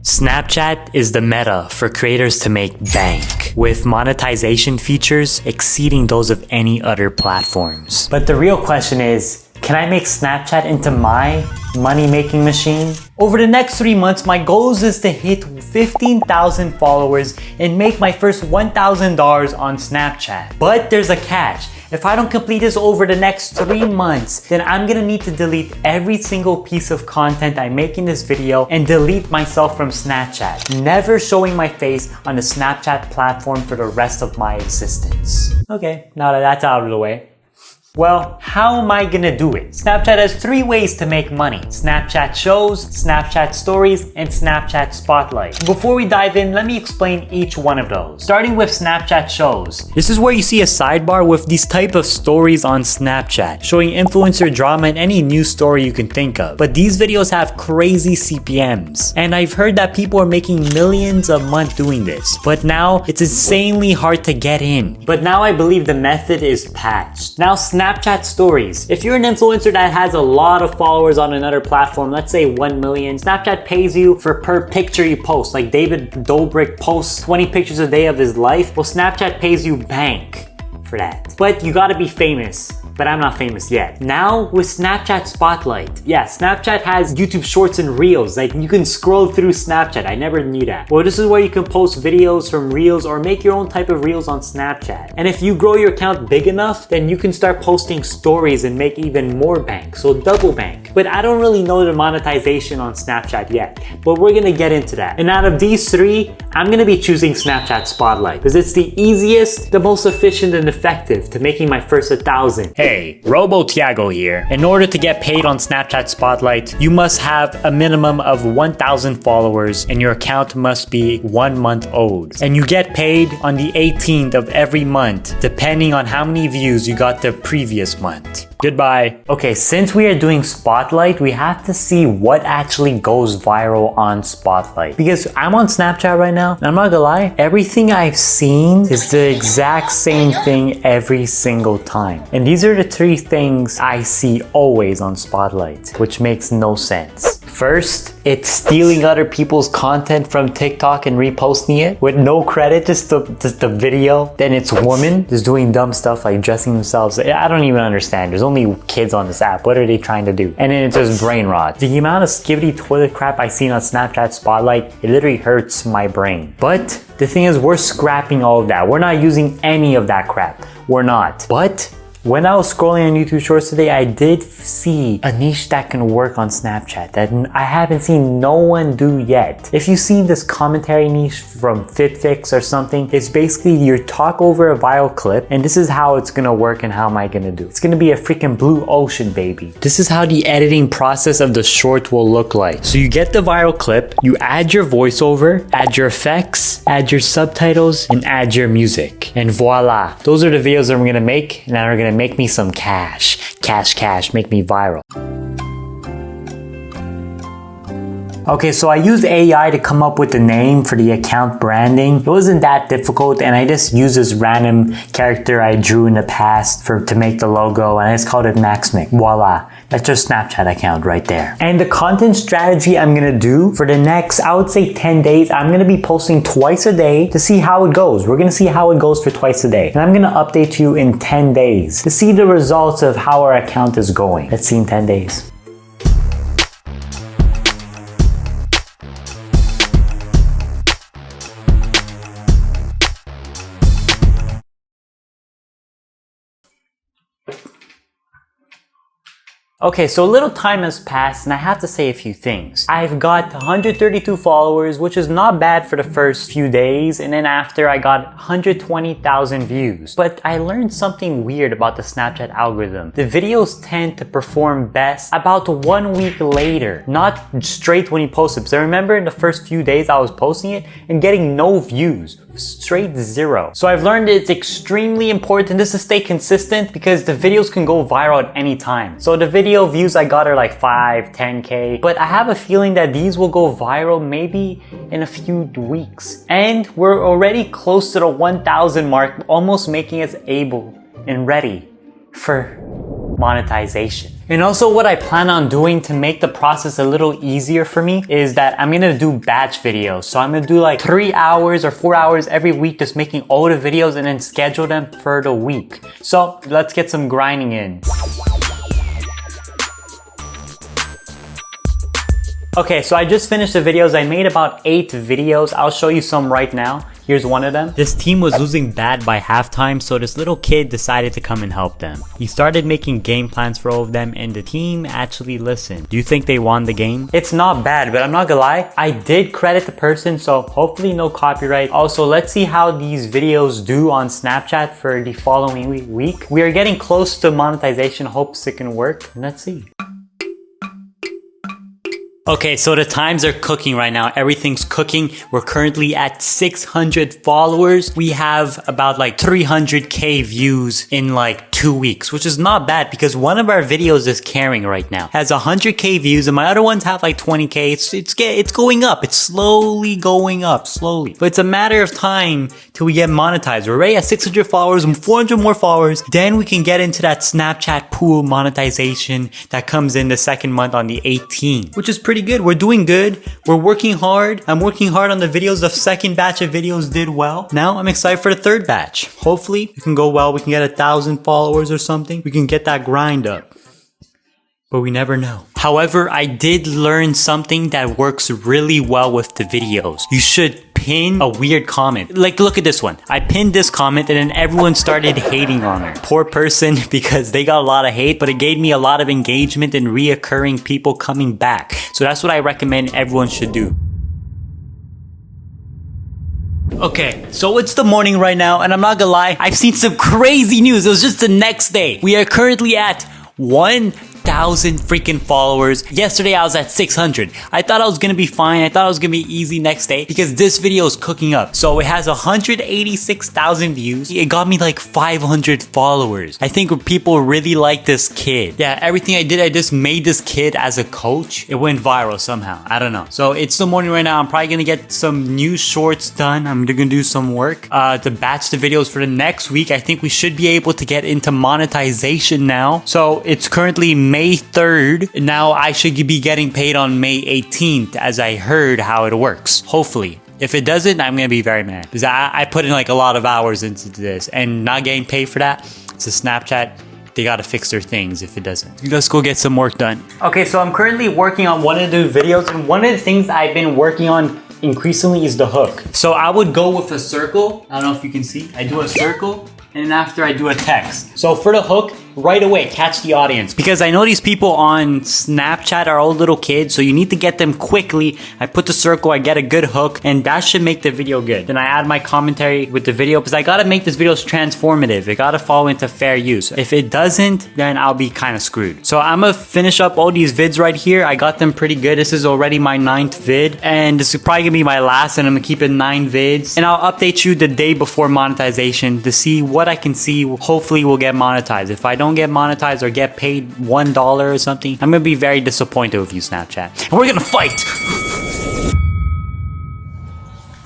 Snapchat is the meta for creators to make bank, with monetization features exceeding those of any other platforms. But the real question is, can I make Snapchat into my money-making machine? Over the next 3 months, my goal is to hit 15,000 followers and make my first $1,000 on Snapchat. But there's a catch. If I don't complete this over the next 3 months, then I'm gonna need to delete every single piece of content I make in this video and delete myself from Snapchat, never showing my face on the Snapchat platform for the rest of my existence. Okay, now that that's out of the way. Well, how am I gonna do it? Snapchat has 3 ways to make money: Snapchat Shows, Snapchat Stories, and Snapchat Spotlight. Before we dive in, let me explain each one of those. Starting with Snapchat Shows. This is where you see a sidebar with these type of stories on Snapchat, showing influencer drama and any news story you can think of. But these videos have crazy CPMs, and I've heard that people are making millions a month doing this. But now, it's insanely hard to get in. But now I believe the method is patched. Now Snapchat Stories. If you're an influencer that has a lot of followers on another platform, let's say 1 million, Snapchat pays you for per picture you post. Like David Dobrik posts 20 pictures a day of his life. Well, Snapchat pays you bank for that. But you gotta be famous. But I'm not famous yet. Now with Snapchat Spotlight. Yeah, Snapchat has YouTube Shorts and Reels. Like you can scroll through Snapchat. I never knew that. Well, this is where you can post videos from Reels or make your own type of Reels on Snapchat. And if you grow your account big enough, then you can start posting stories and make even more bank. So double bank. But I don't really know the monetization on Snapchat yet. But we're gonna get into that. And out of these 3, I'm gonna be choosing Snapchat Spotlight because it's the easiest, the most efficient and effective to making my first 1,000. Hey, Robo Tiago here. In order to get paid on Snapchat Spotlight, you must have a minimum of 1,000 followers and your account must be 1 month old. And you get paid on the 18th of every month, depending on how many views you got the previous month. Goodbye. Okay, since we are doing Spotlight, we have to see what actually goes viral on Spotlight. Because I'm on Snapchat right now, and I'm not gonna lie, everything I've seen is the exact same thing every single time. And these are the 3 things I see always on Spotlight, which makes no sense. First, it's stealing other people's content from TikTok and reposting it with no credit, just the video. Then it's women just doing dumb stuff like dressing themselves. I don't even understand. There's only kids on this app. What are they trying to do? And then it's just brain rot. The amount of skibbity toilet crap I seen on Snapchat Spotlight, it literally hurts my brain. But the thing is, we're scrapping all of that. We're not using any of that crap. We're not. But when I was scrolling on YouTube Shorts today, I did see a niche that can work on Snapchat that I haven't seen no one do yet. If you see this commentary niche from FitFix or something, it's basically you talk over a viral clip, and this is how it's gonna work and how am I gonna do. It's gonna be a freaking blue ocean, baby. This is how the editing process of the short will look like. So you get the viral clip, you add your voiceover, add your effects, add your subtitles, and add your music. And voila. Those are the videos that I'm gonna make, and are gonna make me some cash. Cash, make me viral. Okay, so I used AI to come up with the name for the account branding. It wasn't that difficult, and I just used this random character I drew in the past to make the logo, and I just called it Maxmic. Voila. That's your Snapchat account right there. And the content strategy I'm gonna do for the next, I would say 10 days, I'm gonna be posting twice a day to see how it goes. We're gonna see how it goes for twice a day. And I'm gonna update you in 10 days to see the results of how our account is going. Let's see in 10 days. Okay, so a little time has passed and I have to say a few things. I've got 132 followers, which is not bad for the first few days, and then after I got 120,000 views. But I learned something weird about the Snapchat algorithm. The videos tend to perform best about 1 week later, not straight when you post it. Because I remember in the first few days I was posting it and getting no views. Straight 0. So I've learned it's extremely important just to stay consistent because the videos can go viral at any time. So the video views I got are like 5, 10K, but I have a feeling that these will go viral maybe in a few weeks. And we're already close to the 1,000 mark, almost making us able and ready for monetization. And also what I plan on doing to make the process a little easier for me is that I'm gonna do batch videos. So I'm gonna do like 3 hours or 4 hours every week just making all the videos and then schedule them for the week. So let's get some grinding in. Okay, so I just finished the videos. I made about 8 videos. I'll show you some right now. Here's one of them. This team was losing bad by halftime, so this little kid decided to come and help them. He started making game plans for all of them, and the team actually listened. Do you think they won the game? It's not bad, but I'm not gonna lie, I did credit the person, so hopefully no copyright. Also, let's see how these videos do on Snapchat for the following week. We are getting close to monetization. Hopes it can work. Let's see. Okay, so the times are cooking right now. Everything's cooking. We're currently at 600 followers. We have about like 300k views in like 2 weeks, which is not bad because one of our videos is carrying right now. Has 100k views and my other ones have like 20k. It's going up. It's slowly going up, slowly. But it's a matter of time till we get monetized. We're already at 600 followers and 400 more followers. Then we can get into that Snapchat pool monetization that comes in the second month on the 18th, which is pretty good. We're doing good. We're working hard. I'm working hard on the videos. The second batch of videos did well. Now I'm excited for the third batch. Hopefully it can go well. We can get 1,000 followers or something. We can get that grind up. But we never know. However, I did learn something that works really well with the videos. You should pin a weird comment. Like, look at this one. I pinned this comment and then everyone started hating on her. Poor person, because they got a lot of hate, but it gave me a lot of engagement and reoccurring people coming back. So that's what I recommend everyone should do. Okay, so it's the morning right now, and I'm not gonna lie, I've seen some crazy news. It was just the next day. We are currently at 1,000 freaking followers. Yesterday I was at 600. I thought I was gonna be fine. I thought it was gonna be easy next day because this video is cooking up. So it has 186,000 views. It got me like 500 followers. I think people really like this kid. Yeah, everything I did, I just made this kid as a coach. It went viral somehow. I don't know. So it's the morning right now. I'm probably gonna get some new shorts done. I'm gonna do some work to batch the videos for the next week. I think we should be able to get into monetization now. So it's currently May 3rd. Now I should be getting paid on May 18th as I heard how it works. Hopefully. If it doesn't, I'm gonna be very mad because I put in like a lot of hours into this and not getting paid for that. It's a Snapchat. They gotta fix their things if it doesn't. Let's go get some work done. Okay, so I'm currently working on one of the videos, and one of the things I've been working on increasingly is the hook. So I would go with a circle. I don't know if you can see. I do a circle, and then after I do a text. So for the hook, right away, catch the audience. Because I know these people on Snapchat are all little kids, so you need to get them quickly. I put the circle, I get a good hook, and that should make the video good. Then I add my commentary with the video, because I gotta make this video transformative. It gotta fall into fair use. If it doesn't, then I'll be kind of screwed. So I'm gonna finish up all these vids right here. I got them pretty good. This is already my 9th vid, and this is probably gonna be my last, and I'm gonna keep it 9 vids. And I'll update you the day before monetization to see what I can see. Hopefully we'll get monetized. If I don't get monetized or get paid $1 or something, I'm gonna be very disappointed with you, Snapchat. And we're gonna fight!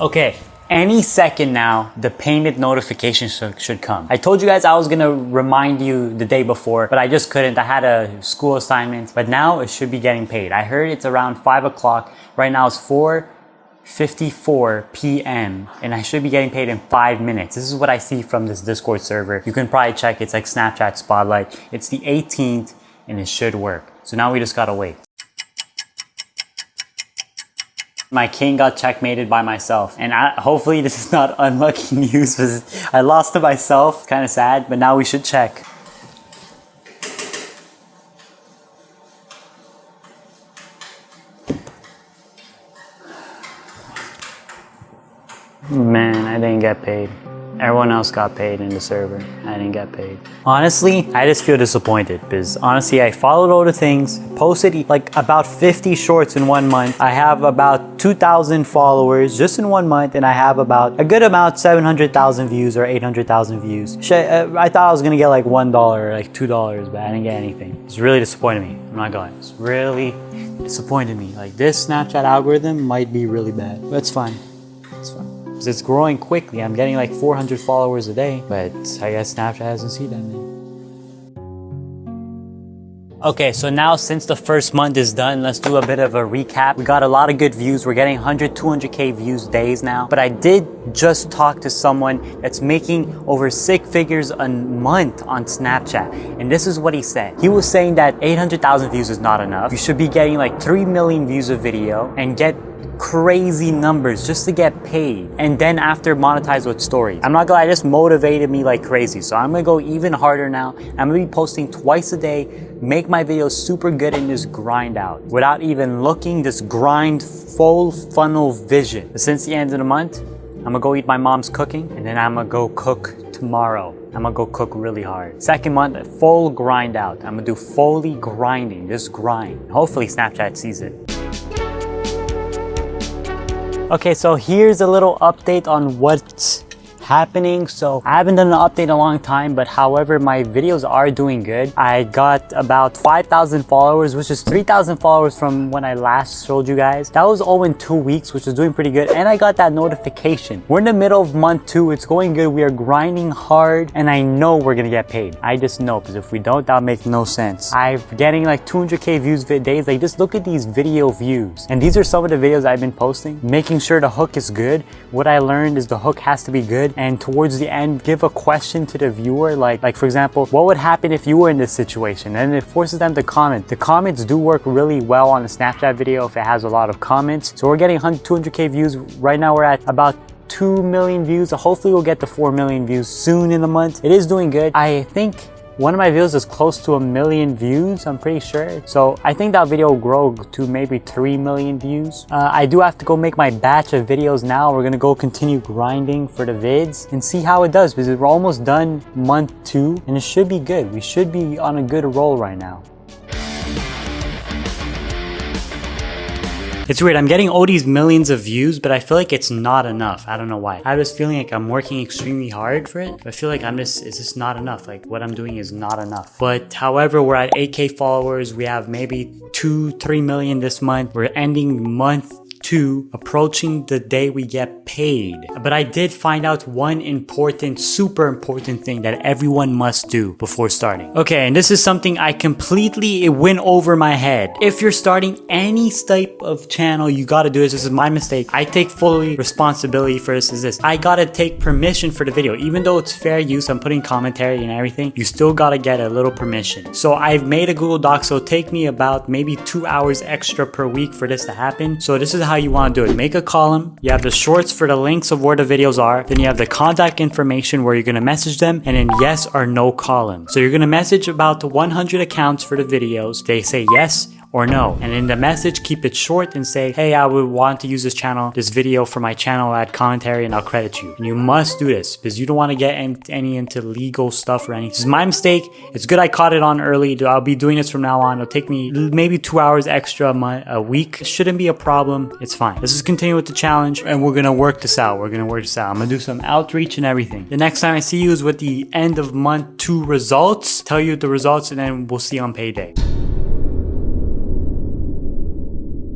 Okay, any second now, the payment notification should come. I told you guys I was gonna remind you the day before, but I just couldn't. I had a school assignment, but now it should be getting paid. I heard it's around 5 o'clock. Right now it's 4:54 p.m. and I should be getting paid in 5 minutes. This is what I see from this Discord server. You can probably check. It's like Snapchat Spotlight. It's the 18th and it should work. So now we just gotta wait. My king got checkmated by myself, and hopefully this is not unlucky news because I lost to myself. Kind of sad, but now we should check. Man, I didn't get paid. Everyone else got paid in the server. I didn't get paid. Honestly, I just feel disappointed because honestly, I followed all the things, posted like about 50 shorts in 1 month. I have about 2,000 followers just in 1 month, and I have about a good amount, 700,000 views or 800,000 views. I thought I was gonna get like $1 or like $2, but I didn't get anything. It's really disappointed me. I'm not going. It's really disappointed me. Like this Snapchat algorithm might be really bad, but it's fine. It's fine. It's growing quickly. I'm getting like 400 followers a day, but I guess Snapchat hasn't seen that many. Okay, so now since the first month is done, let's do a bit of a recap. We got a lot of good views. We're getting 100, 200K views days now. But I did just talk to someone that's making over 6 figures a month on Snapchat. And this is what he said. He was saying that 800,000 views is not enough. You should be getting like 3 million views a video and get crazy numbers just to get paid, and then after monetize with stories. I'm not gonna lie, this motivated me like crazy, so I'm gonna go even harder now. I'm gonna be posting twice a day, make my videos super good, and just grind out without even looking, just grind full funnel vision. But since the end of the month, I'm gonna go eat my mom's cooking, and then I'm gonna go cook tomorrow. I'm gonna go cook really hard. Second month, full grind out. I'm gonna do fully grinding, just grind. Hopefully Snapchat sees it. Okay, so here's a little update on what's happening. So I haven't done an update in a long time, but however, my videos are doing good. I got about 5,000 followers, which is 3,000 followers from when I last showed you guys. That was all in 2 weeks, which is doing pretty good. And I got that notification. We're in the middle of month 2. It's going good. We are grinding hard, and I know we're gonna get paid. I just know, because if we don't, that'll make no sense. I'm getting like 200K views days. Like, just look at these video views. And these are some of the videos I've been posting, making sure the hook is good. What I learned is the hook has to be good. And towards the end, give a question to the viewer, like for example, what would happen if you were in this situation? And it forces them to comment. The comments do work really well on a Snapchat video if it has a lot of comments. So we're getting 100, 200K views. Right now we're at about 2 million views. Hopefully we'll get to 4 million views soon in the month. It is doing good. I think one of my videos is close to 1 million views, I'm pretty sure. So I think that video will grow to maybe 3 million views. I do have to go make my batch of videos now. We're gonna go continue grinding for the vids and see how it does, because we're almost done month 2 and it should be good. We should be on a good roll right now. It's weird, I'm getting all these millions of views, but I feel like it's not enough. I don't know why. I have this feeling like I'm working extremely hard for it, but I feel like it's just not enough. Like, what I'm doing is not enough. But however, we're at 8K followers. We have maybe 2-3 million this month. We're ending month 2, approaching the day we get paid. But I did find out one important, super important thing that everyone must do before starting. Okay, and this is something it went over my head. If you're starting any type of channel, you gotta do this. This is my mistake. I take fully responsibility for this. I gotta take permission for the video. Even though it's fair use, I'm putting commentary and everything, you still gotta get a little permission. So I've made a Google Doc, so it'll take me about maybe 2 hours extra per week for this to happen. So this is how you want to do it. Make a column. You have the shorts for the links of where the videos are. Then you have the contact information where you're going to message them, and then yes or no column. So you're going to message about the 100 accounts for the videos. They say yes or no. And in the message, keep it short and say, hey, I would want to use this video for my channel, add commentary, and I'll credit you. And you must do this because you don't want to get any into legal stuff or anything. This is my mistake. It's good I caught it on early. I'll be doing this from now on. It'll take me maybe 2 hours extra a week. It shouldn't be a problem. It's fine. Let's just continue with the challenge and we're going to work this out. I'm going to do some outreach and everything. The next time I see you is with the end of month 2 results. Tell you the results and then we'll see on payday.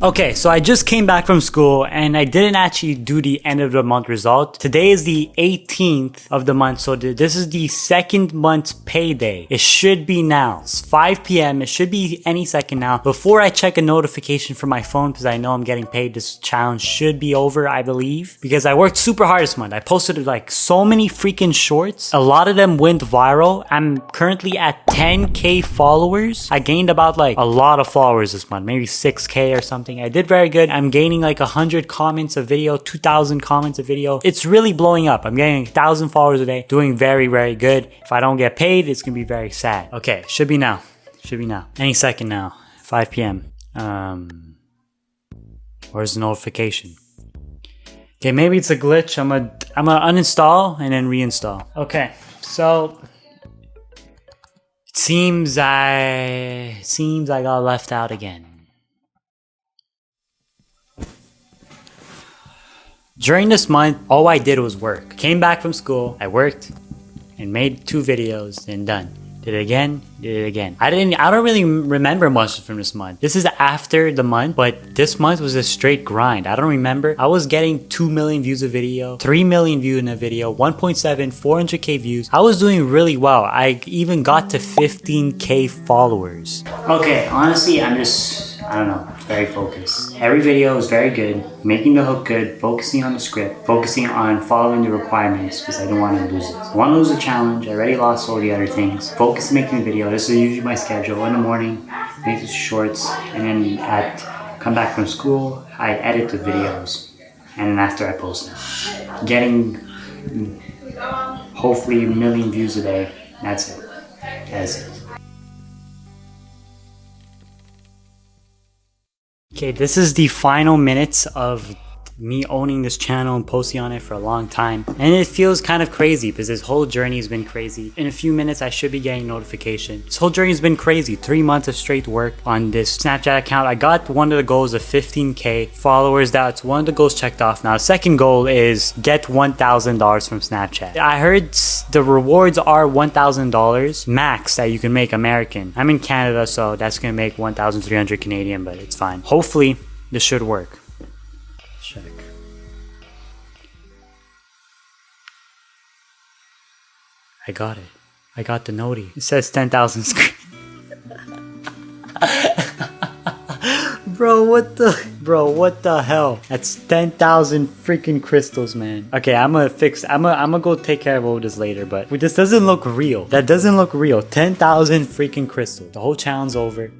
Okay, so I just came back from school and I didn't actually do the end of the month result. Today is the 18th of the month, so this is the second month's payday. It should be now. It's 5 p.m. It should be any second now. Before I check a notification from my phone, because I know I'm getting paid, this challenge should be over, I believe. Because I worked super hard this month. I posted like so many freaking shorts. A lot of them went viral. I'm currently at 10K followers. I gained about like a lot of followers this month, maybe 6K or something. I did very good. I'm gaining like 100 comments a video, 2,000 comments a video. It's really blowing up. I'm getting 1,000 followers a day, doing very, very good. If I don't get paid, it's gonna be very sad. Okay, should be now. Any second now, 5 p.m. Where's the notification? Okay, maybe it's a glitch. I'm gonna uninstall and then reinstall. Okay, so it seems I got left out again. During this month, all I did was work. Came back from school, I worked and made 2 videos and done. did it again, did it again. I don't really remember much from this month. This is after the month, but this month was a straight grind. I don't remember. I was getting 2 million views a video, 3 million views in a video, 1.7, 400k views. I was doing really well. I even got to 15k followers. Okay, honestly, I don't know, very focused. Every video is very good, making the hook good, focusing on the script, focusing on following the requirements because I don't want to lose it. I want to lose the challenge. I already lost all the other things. Focus on making the video. This is usually my schedule. In the morning, make the shorts, and then come back from school, I edit the videos, and then after I post them. Getting hopefully 1 million views a day. That's it. That's it. Okay, this is the final minutes of me owning this channel and posting on it for a long time, and it feels kind of crazy because this whole journey has been crazy. In a few minutes I should be getting notification. This whole journey has been crazy. 3 months of straight work on this Snapchat account. I got one of the goals of 15k followers. That's one of the goals checked off. Now the second goal is get $1,000 from Snapchat. I heard the rewards are $1,000 max that you can make American. I'm in Canada, so that's gonna make 1,300 Canadian, but it's fine. Hopefully this should work. Check. I got it. I got the noti. It says 10,000 screen. Bro, what the hell? That's 10,000 freaking crystals, man. Okay, I'm gonna go take care of all this later, but this doesn't look real. That doesn't look real. 10,000 freaking crystals. The whole challenge over.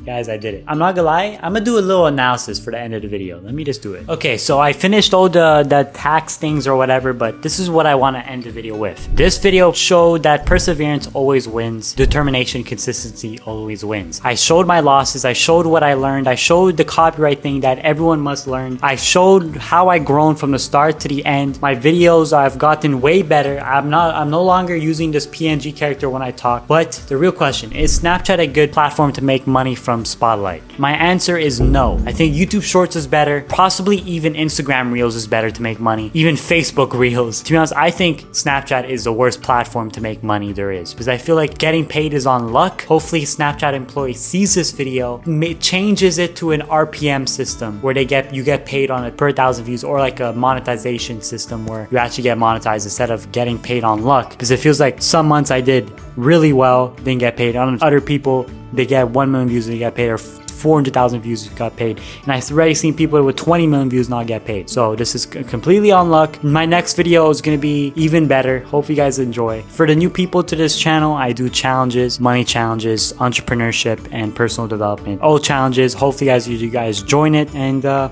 Guys, I did it. I'm not gonna lie, I'm gonna do a little analysis for the end of the video. Let me just do it. Okay, so I finished all the tax things or whatever, but this is what I want to end the video with. This video showed that perseverance always wins. Determination, consistency always wins. I showed my losses. I showed what I learned. I showed the copyright thing that everyone must learn. I showed how I grown from the start to the end. My videos, I've gotten way better. I'm no longer using this PNG character when I talk. But the real question is Snapchat a good platform to make money from Spotlight? My answer is no. I think YouTube Shorts is better. Possibly even Instagram Reels is better to make money. Even Facebook Reels. To be honest, I think Snapchat is the worst platform to make money there is, because I feel like getting paid is on luck. Hopefully Snapchat employee sees this video, changes it to an RPM system where you get paid on it per 1,000 views, or like a monetization system where you actually get monetized instead of getting paid on luck. Because it feels like some months I did really well, didn't get paid. On other people, they get 1 million views and they get paid, or 400,000 views got paid. And I've already seen people with 20 million views not get paid. So this is completely on luck. My next video is going to be even better. Hope you guys enjoy. For the new people to this channel, I do challenges, money challenges, entrepreneurship, and personal development. All challenges. Hopefully you guys join it, and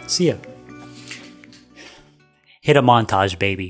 see ya. Hit a montage, baby.